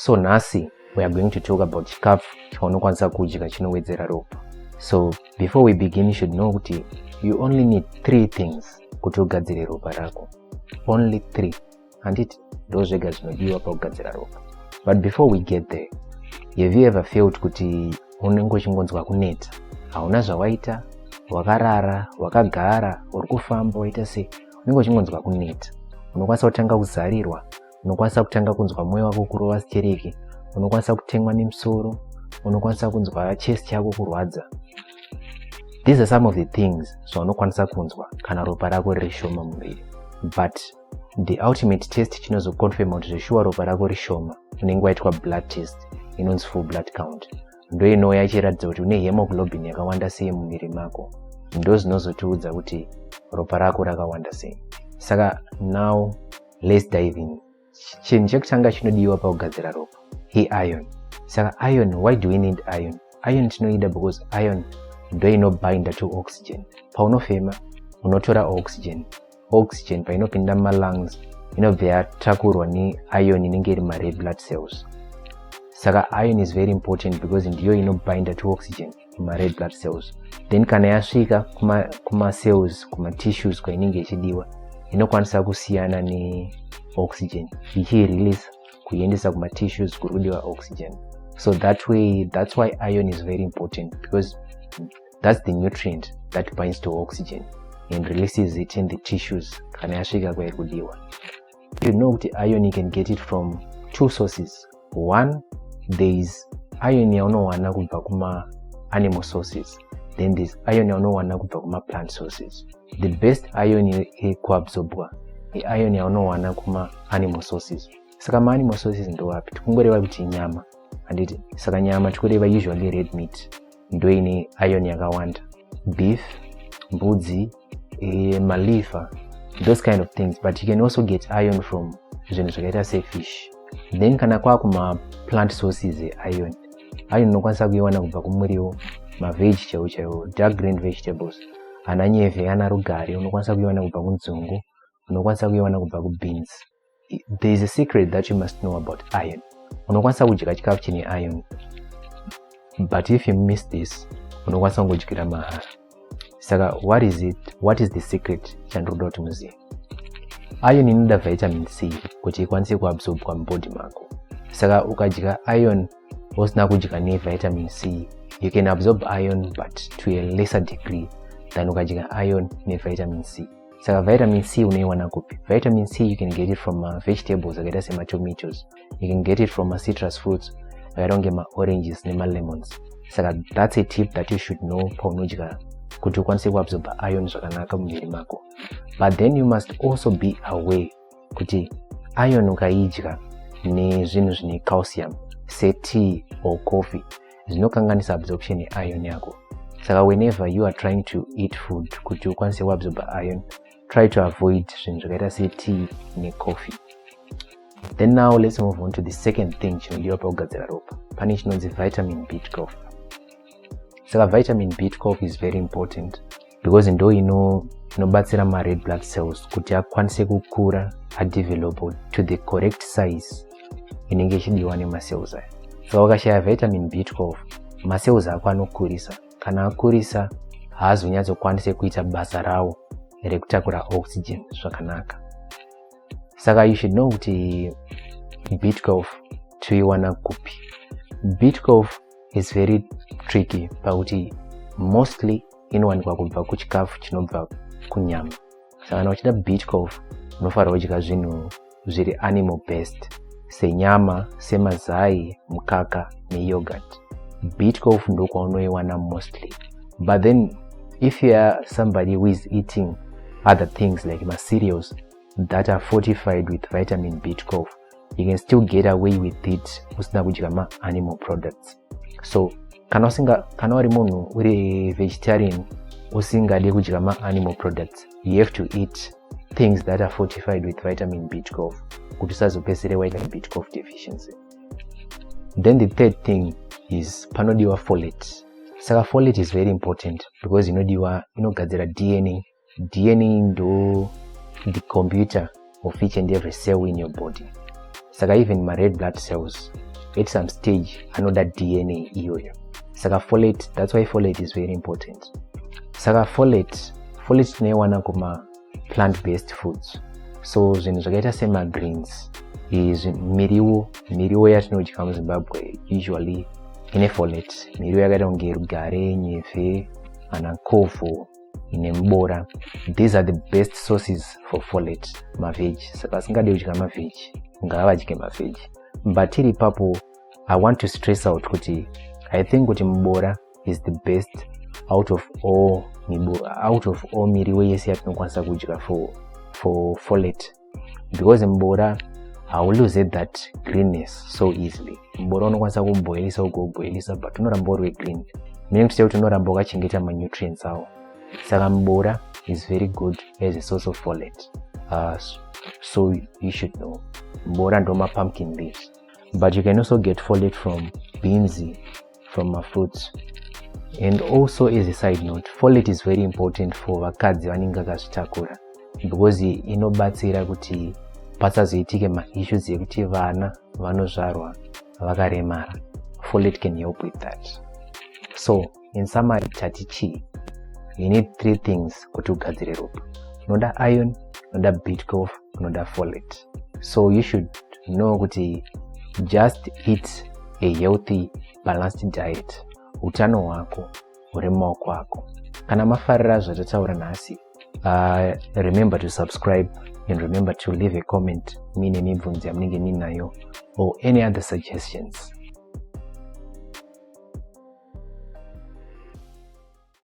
So nhasi we are going to talk about chikafu chaunokwanisa kudya chinowedzera ropa. So before we begin, you should know kuti you only need 3 things kuti ugadzire ropa rako. Only 3. Handiti ndo zvega zvinodiwa pakugadzira ropa. But before we get there, have you ever felt kuti unenge uchingonzwa kuneta? Hauna zvawaita, wakarara, wakagara, uri kufamba waita sei, unenge uchingonzwa kuneta. Unokwanisa kutanga kuzarirwa, unokwanisa kutanga kunzwa mwoyo wako kurova stereki, unokwanisa kutemwa nemusoro, unokwanisa kunzwa chest chako kurwadza. These are some of the things zvaunokwanisa kunzwa kana ropa rako riri shoma muviri. But the ultimate test chinozoconfirma kuti zveshuwa ropa rako rishoma unenge waitwa blood test inonzi full blood count. Ndo inouya ichiratidza kuti une hemoglobin yakawanda sei mumwiri mako. Ndo zvinozotiudza kuti ropa rako rakawanda sei. Saka now let's dive in. Chinhu chekutanga chinodiwa pakugadzira ropa iron. Saka iron, why do we need iron? Iron tinoida because iron ndo inobinda to oxygen. Paunofema unotora oxygen. Oxygen painopinda mumalungs inobva yatakurwa neiron inenge iri mared blood cells. Saka iron is very important because ndiyo inobinda to oxygen mumared blood cells. Then kana yasvika kuma cells, kuma tissues kwainenge ichidiwa, inokwanisa kusiyana neoxygen ichirelease kuiendesa kuma tissues kuri kudiwa oxygen. So that's why iron is very important, because that's the nutrient that binds to oxygen and releases it in the tissues kana yasvika kwairi kudiwa. You know kuti iron you can get it from 2 sources. One, there is iron yaunowana kubva kuma animal sources. Then there's iron yaunowana kubva kuma plant sources. The best iron kuabsorbwa iron yaunowana kuma animal sources. Saka animal sources ndowapi? Tikungoreva kuti nyama. Handiti? Saka nyama tikureva usually red meat. Ndo ine iron yakawanda. Beef, mbudzi, malifa, those kind of things. But you can also get iron from zvinhu zvakaita sefish. Then kana kwakuma plant sources iron unokwanisa kuiwana kubva kumuriwo, maveg chaiwo, dark green vegetables, ananyeve, ana rugare, unokwanisa kuiwana kubva kunzungu, unokwanisa kuiwana kubva kubeans. There is a secret that you must know about iron. Unokwanisa kudya chikafu chine iron, but if you miss this, unokwanisa kungodyira mahara. Saka what is it? What is the secret chandoda kuti muzive? Iron inoda vitamin C kuti ikwanise kuabsorbwa mubody mako. Saka ukadya iron usina kudya nevitamin C, you can absorb iron but to a lesser degree than ukadya iron nevitamin C. Saka vitamin C unoiwana kupi? Vitamin C you can get it from vegetables akaita sema tomatoes. You can get it from citrus fruits akaita kunge oranges nema lemons. Saka that's a tip that you should know paunodya kuti ukwanise kuabsorb iron zvakanaka mumwiri mako. But then you must also be aware kuti iron ukaidya nezvinhu zvine calcium, say tea or coffee, zvinokanganisa absorption ye-iron yako. Saka whenever you are trying to eat food kuti ukwanise kuabsorb iron, try to avoid zvinhu zvakaita say tea necoffee. Then now let's move on to the second thing chinodiwa pakugadzira ropa. Pane chinonzi vitamin B12. Saka vitamin B12 is very important because ndo inobatsira ma red blood cells kuti akwanise kukura, adevelop to the correct size inenge ichidiwa nemacells aya. Saka ukashaya vitamin B12, macells ako anokurisa. Kana akurisa, haazonyatsokwanise kuita basa rawo rekutakura oxygen zvakanaka. Saka you should know kuti B12 toiwana kupi. B12 is very tricky pakuti mostly inowanikwa kubva kuchikafu chinobva kunyama. Saka kana uchida B12 unofanira kudya zvinhu zviri animal based, senyama, semazai, mukaka neyogurt. B12 ndokaunoiwana mostly. But then if you are somebody who is eating other things like cereals that are fortified with vitamin B12, you can still get away with it usina kudya animal products. So kana uri munhu uri vegetarian usingade kudya animal products, you have to eat things that are fortified with vitamin B12 kuti usazopedzere vitamin B12 deficiency. Then the third thing is panodiwa folate. Saka folate is very important because inogadzira DNA. DNA ndo the computer of each and every cell in your body. Saka even my red blood cells at some stage anoda DNA iyoyo. Saka folate, that's why folate is very important. Saka folate tinoiwana kuma plant-based foods. So zvinhu zvakaita sema greens, miriwo yatinodya muZimbabwe usually ine folate. Miriwo yakaita kunge rugare, nyevhe, anakovho, ine mubora. These are the best sources for folate, maveg. Saka singade kudya maveg, ngavadye maveg. But tiri papo, I want to stress out kuti I think kuti mubora is the best out of all miriwo yese yatinokwanisa kudya for folate, because mubora will lose that greenness so easily. Mubora unokwanisa kuboilisa ugoboilisa, but unoramba uri green, meaning to say kuti unoramba wakachengeta nutrients awo. Saka mubora is very good as a source of folate. So you should know. Mubora ndoma pumpkin leaves, but you can also get folate from beans, from fruits. And also, as a side note, folate is very important for vakadzi vanenge vakazvitakura, because inobatsira kuti pasazoitike issues yekuti vana vanozvarwa vakaremara. Folate can help with that. So in summary, tatichi, you need 3 things kuti ugadzire ropa. Unoda iron, unoda B12, unoda folate. So you should know kuti just eat a healthy, balanced diet. Utano wako uri mumaoko ako. Kana mafarira zvatataura nhasi, remember to subscribe and remember to leave a comment muine mibvunzo yamunenge muinayo or any other suggestions.